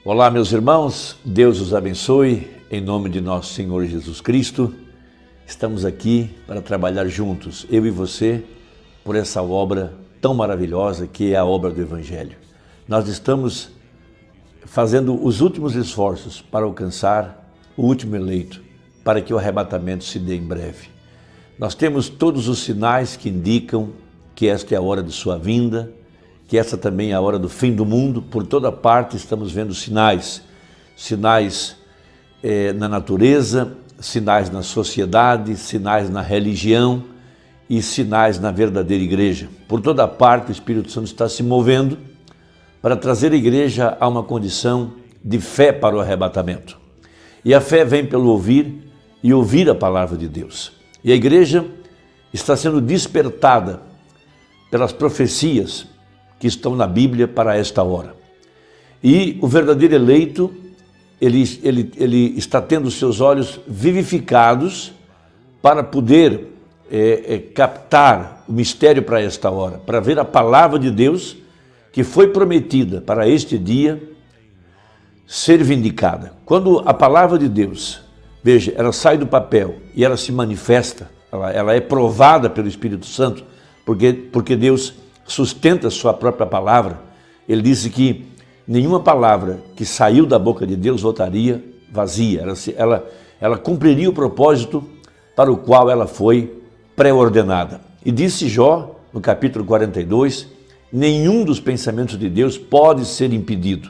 Olá, meus irmãos, Deus os abençoe, em nome de nosso Senhor Jesus Cristo. Estamos aqui para trabalhar juntos, eu e você, por essa obra tão maravilhosa que é a obra do Evangelho. Nós estamos fazendo os últimos esforços para alcançar o último eleito, para que o arrebatamento se dê em breve. Nós temos todos os sinais que indicam que esta é a hora de sua vinda, que essa também é a hora do fim do mundo. Por toda parte estamos vendo sinais na natureza, sinais na sociedade, sinais na religião e sinais na verdadeira igreja. Por toda parte o Espírito Santo está se movendo para trazer a igreja a uma condição de fé para o arrebatamento. E a fé vem pelo ouvir e ouvir a palavra de Deus. E a igreja está sendo despertada pelas profecias que estão na Bíblia para esta hora. E o verdadeiro eleito, ele está tendo seus olhos vivificados para poder captar o mistério para esta hora, para ver a palavra de Deus que foi prometida para este dia ser vindicada. Quando a palavra de Deus, veja, ela sai do papel e ela se manifesta, ela é provada pelo Espírito Santo, porque Deus sustenta a sua própria palavra. Ele disse que nenhuma palavra que saiu da boca de Deus voltaria vazia. Ela cumpriria o propósito para o qual ela foi pré-ordenada. E disse Jó, no capítulo 42, nenhum dos pensamentos de Deus pode ser impedido.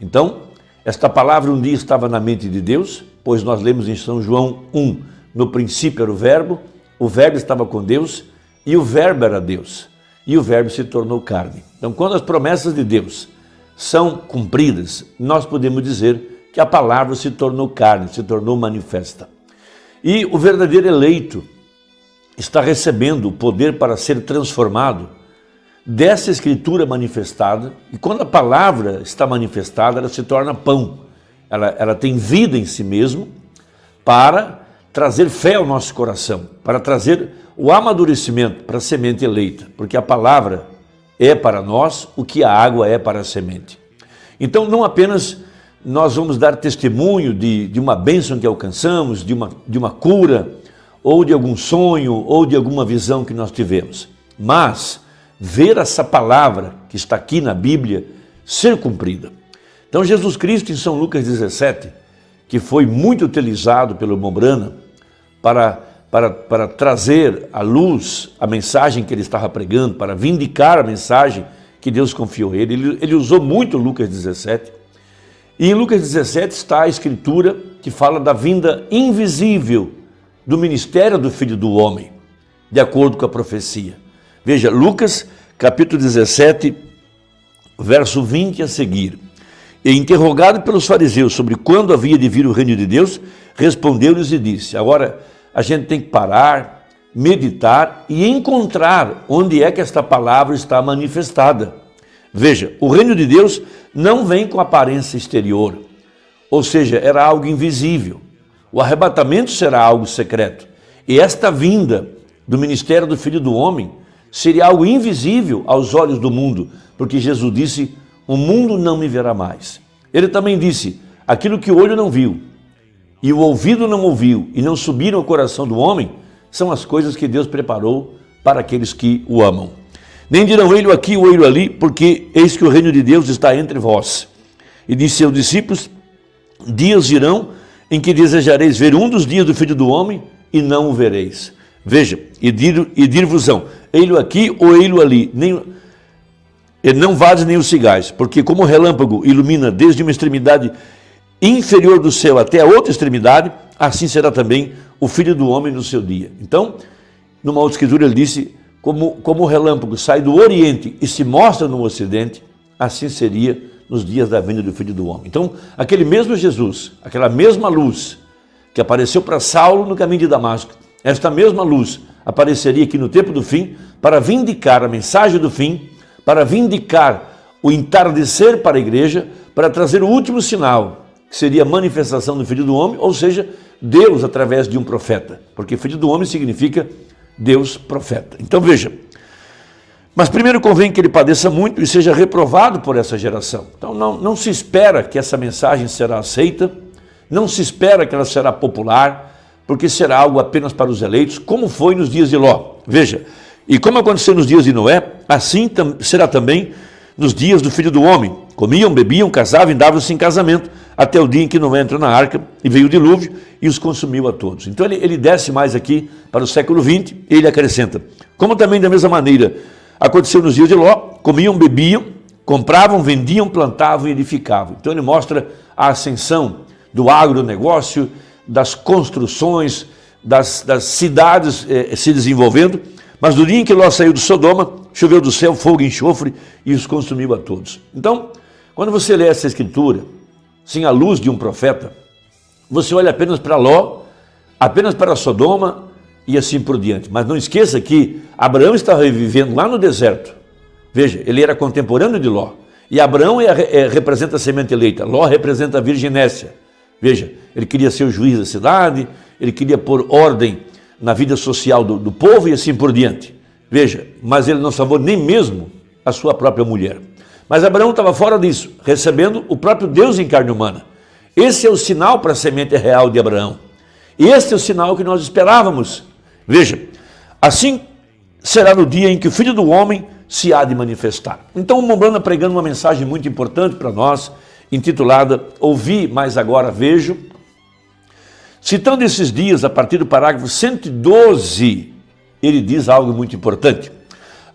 Então, esta palavra um dia estava na mente de Deus, pois nós lemos em São João 1, no princípio era o Verbo estava com Deus e o Verbo era Deus. E o Verbo se tornou carne. Então, quando as promessas de Deus são cumpridas, nós podemos dizer que a palavra se tornou carne, se tornou manifesta. E o verdadeiro eleito está recebendo o poder para ser transformado dessa escritura manifestada. E quando a palavra está manifestada, ela se torna pão. Ela tem vida em si mesmo para trazer fé ao nosso coração, para trazer o amadurecimento para a semente eleita, porque a palavra é para nós o que a água é para a semente. Então, não apenas nós vamos dar testemunho de uma bênção que alcançamos, de uma cura, ou de algum sonho, ou de alguma visão que nós tivemos, mas ver essa palavra que está aqui na Bíblia ser cumprida. Então, Jesus Cristo, em São Lucas 17, que foi muito utilizado pelo Mombrana para trazer à luz a mensagem que ele estava pregando, para vindicar a mensagem que Deus confiou a ele. Ele usou muito Lucas 17. E em Lucas 17 está a escritura que fala da vinda invisível do ministério do Filho do Homem, de acordo com a profecia. Veja, Lucas capítulo 17, verso 20 a seguir. E interrogado pelos fariseus sobre quando havia de vir o reino de Deus, respondeu-lhes e disse: agora a gente tem que parar, meditar e encontrar onde é que esta palavra está manifestada. Veja, o reino de Deus não vem com aparência exterior, ou seja, era algo invisível. O arrebatamento será algo secreto. E esta vinda do ministério do Filho do Homem seria algo invisível aos olhos do mundo, porque Jesus disse: o mundo não me verá mais. Ele também disse: aquilo que o olho não viu, e o ouvido não ouviu, e não subiram ao coração do homem, são as coisas que Deus preparou para aqueles que o amam. Nem dirão ele aqui ou ele ali, porque eis que o reino de Deus está entre vós. E disse seus discípulos: dias virão em que desejareis ver um dos dias do Filho do Homem, e não o vereis. Veja, e dir-vos-ão, ele aqui ou ele ali, e não vades nem os cigais, porque como o relâmpago ilumina desde uma extremidade inferior do céu até a outra extremidade, assim será também o Filho do Homem no seu dia. Então, numa outra escritura ele disse, como o relâmpago sai do Oriente e se mostra no Ocidente, assim seria nos dias da vinda do Filho do Homem. Então, aquele mesmo Jesus, aquela mesma luz que apareceu para Saulo no caminho de Damasco, esta mesma luz apareceria aqui no tempo do fim para vindicar a mensagem do fim, para vindicar o entardecer para a igreja, para trazer o último sinal, que seria a manifestação do Filho do Homem, ou seja, Deus através de um profeta, porque Filho do Homem significa Deus profeta. Então veja, Mas primeiro convém que ele padeça muito e seja reprovado por essa geração. Então não se espera que essa mensagem será aceita, não se espera que ela será popular, porque será algo apenas para os eleitos, como foi nos dias de Ló. Veja, e como aconteceu nos dias de Noé, assim será também nos dias do Filho do Homem. Comiam, bebiam, casavam e davam-se em casamento, até o dia em que Noé entrou na arca e veio o dilúvio e os consumiu a todos. Então ele desce mais aqui para o século 20 e ele acrescenta, como também da mesma maneira aconteceu nos dias de Ló, comiam, bebiam, compravam, vendiam, plantavam e edificavam. Então ele mostra a ascensão do agronegócio, das construções, das cidades se desenvolvendo, mas no dia em que Ló saiu de Sodoma, choveu do céu fogo e enxofre e os consumiu a todos. Então, quando você lê essa escritura, sem a luz de um profeta, você olha apenas para Ló, apenas para Sodoma e assim por diante. Mas não esqueça que Abraão estava vivendo lá no deserto. Veja, ele era contemporâneo de Ló. E Abraão representa a semente eleita, Ló representa a virginécia. Veja, ele queria ser o juiz da cidade, ele queria pôr ordem na vida social do povo e assim por diante. Veja, mas ele não salvou nem mesmo a sua própria mulher. Mas Abraão estava fora disso, recebendo o próprio Deus em carne humana. Esse é o sinal para a semente real de Abraão. E esse é o sinal que nós esperávamos. Veja, assim será no dia em que o Filho do Homem se há de manifestar. Então o Mombrana pregando uma mensagem muito importante para nós, intitulada Ouvi, mas agora vejo. Citando esses dias, a partir do parágrafo 112, ele diz algo muito importante.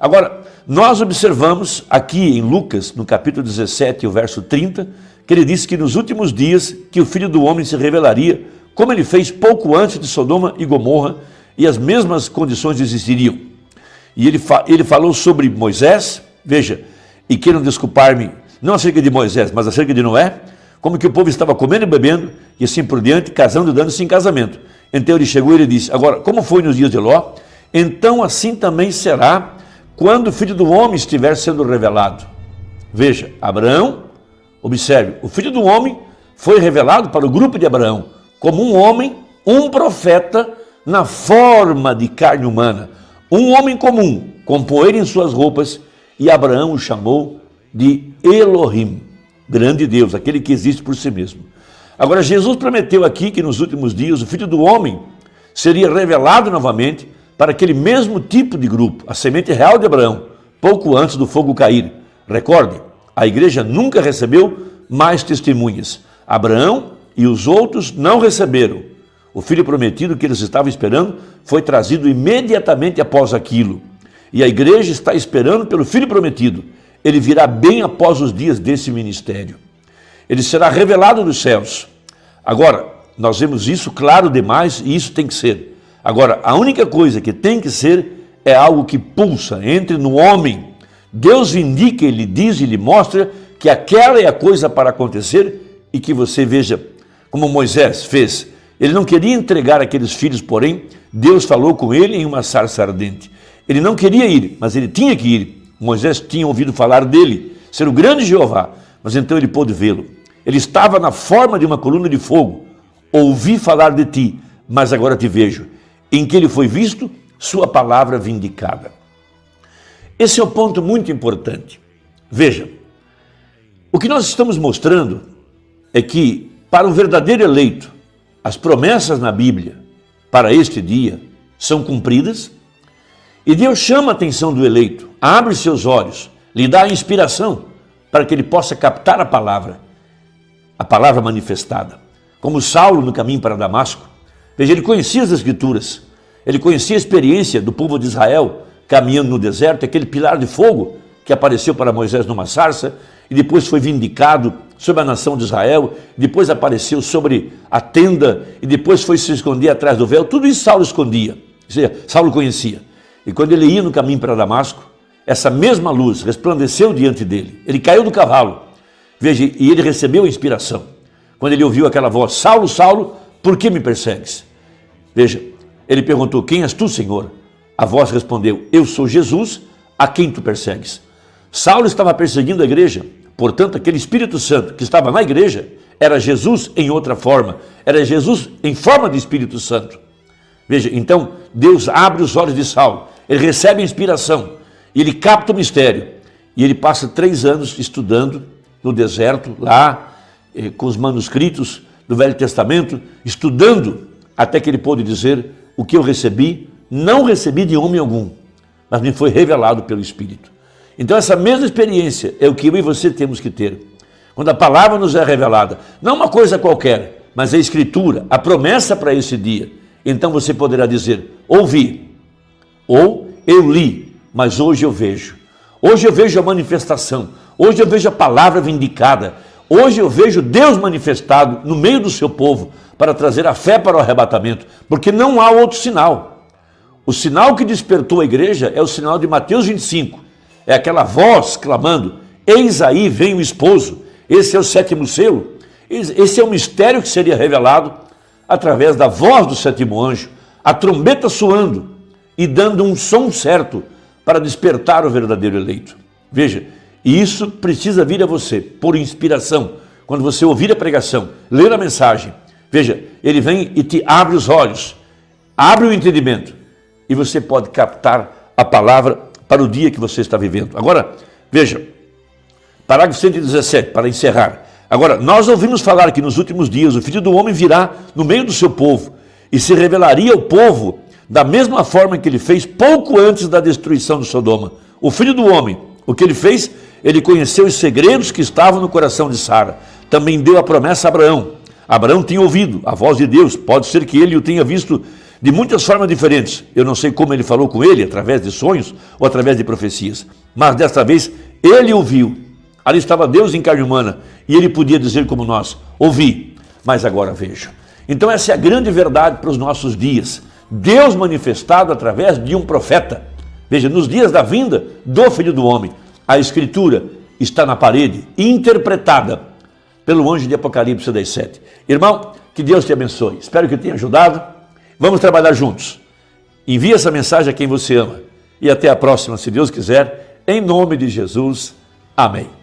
Agora, nós observamos aqui em Lucas, no capítulo 17, o verso 30, que ele diz que nos últimos dias que o Filho do Homem se revelaria, como ele fez pouco antes de Sodoma e Gomorra, e as mesmas condições existiriam. E ele falou sobre Moisés, veja, e queiram desculpar-me, não acerca de Moisés, mas acerca de Noé, como que o povo estava comendo e bebendo, e assim por diante, casando e dando-se em casamento. Então ele chegou e ele disse, agora, como foi nos dias de Ló, então assim também será quando o Filho do Homem estiver sendo revelado. Veja, Abraão, observe, o Filho do Homem foi revelado para o grupo de Abraão, como um homem, um profeta, na forma de carne humana, um homem comum, com poeira em suas roupas, e Abraão o chamou de Elohim, grande Deus, aquele que existe por si mesmo. Agora, Jesus prometeu aqui que nos últimos dias o Filho do Homem seria revelado novamente para aquele mesmo tipo de grupo, a semente real de Abraão, pouco antes do fogo cair. Recorde, a igreja nunca recebeu mais testemunhas. Abraão e os outros não receberam. O filho prometido que eles estavam esperando foi trazido imediatamente após aquilo. E a igreja está esperando pelo filho prometido. Ele virá bem após os dias desse ministério. Ele será revelado dos céus. Agora, nós vemos isso claro demais e isso tem que ser. Agora, a única coisa que tem que ser é algo que pulsa, entre no homem. Deus indica, ele diz e lhe mostra que aquela é a coisa para acontecer e que você veja como Moisés fez. Ele não queria entregar aqueles filhos, porém, Deus falou com ele em uma sarça ardente. Ele não queria ir, mas ele tinha que ir. Moisés tinha ouvido falar dele, ser o grande Jeová, mas então ele pôde vê-lo. Ele estava na forma de uma coluna de fogo. Ouvi falar de ti, mas agora te vejo. Em que ele foi visto, sua palavra vindicada. Esse é um ponto muito importante. Veja, o que nós estamos mostrando é que, para o verdadeiro eleito, as promessas na Bíblia para este dia são cumpridas e Deus chama a atenção do eleito, abre seus olhos, lhe dá a inspiração para que ele possa captar a palavra manifestada. Como Saulo no caminho para Damasco, veja, ele conhecia as Escrituras, ele conhecia a experiência do povo de Israel caminhando no deserto, aquele pilar de fogo que apareceu para Moisés numa sarça e depois foi vindicado sobre a nação de Israel, depois apareceu sobre a tenda e depois foi se esconder atrás do véu. Tudo isso Saulo escondia, ou seja, Saulo conhecia. E quando ele ia no caminho para Damasco, essa mesma luz resplandeceu diante dele. Ele caiu do cavalo, veja, e ele recebeu a inspiração. Quando ele ouviu aquela voz, Saulo, Saulo, por que me persegues? Veja, ele perguntou, quem és tu, Senhor? A voz respondeu, eu sou Jesus, a quem tu persegues. Saulo estava perseguindo a igreja, portanto, aquele Espírito Santo que estava na igreja era Jesus em outra forma, era Jesus em forma de Espírito Santo. Veja, então, Deus abre os olhos de Saulo, ele recebe a inspiração, e ele capta o mistério. E ele passa 3 anos estudando no deserto, lá, com os manuscritos do Velho Testamento, estudando, até que ele pôde dizer: o que eu recebi, não recebi de homem algum, mas me foi revelado pelo Espírito. Então essa mesma experiência é o que eu e você temos que ter. Quando a palavra nos é revelada, não uma coisa qualquer, mas a Escritura, a promessa para esse dia, então você poderá dizer: ouvi, ou eu li, mas hoje eu vejo. Hoje eu vejo a manifestação, hoje eu vejo a palavra vindicada, hoje eu vejo Deus manifestado no meio do seu povo para trazer a fé para o arrebatamento, porque não há outro sinal. O sinal que despertou a igreja é o sinal de Mateus 25, é aquela voz clamando: eis aí vem o esposo. Esse é o 7º selo, esse é o mistério que seria revelado através da voz do 7º anjo, a trombeta soando e dando um som certo para despertar o verdadeiro eleito. Veja, e isso precisa vir a você por inspiração. Quando você ouvir a pregação, ler a mensagem, veja, ele vem e te abre os olhos, abre o entendimento, e você pode captar a palavra para o dia que você está vivendo. Agora, veja, parágrafo 117, para encerrar. Agora, nós ouvimos falar que nos últimos dias o Filho do Homem virá no meio do seu povo e se revelaria ao povo da mesma forma que ele fez pouco antes da destruição de Sodoma. O Filho do Homem, o que ele fez? Ele conheceu os segredos que estavam no coração de Sara. Também deu a promessa a Abraão. Abraão tinha ouvido a voz de Deus. Pode ser que ele o tenha visto de muitas formas diferentes. Eu não sei como ele falou com ele, através de sonhos ou através de profecias. Mas desta vez ele ouviu. Ali estava Deus em carne humana e ele podia dizer como nós: ouvi, mas agora vejo. Então essa é a grande verdade para os nossos dias. Deus manifestado através de um profeta. Veja, nos dias da vinda do Filho do Homem, a Escritura está na parede, interpretada pelo anjo de Apocalipse 17. Irmão, que Deus te abençoe. Espero que eu tenha ajudado. Vamos trabalhar juntos. Envie essa mensagem a quem você ama. E até a próxima, se Deus quiser, em nome de Jesus. Amém.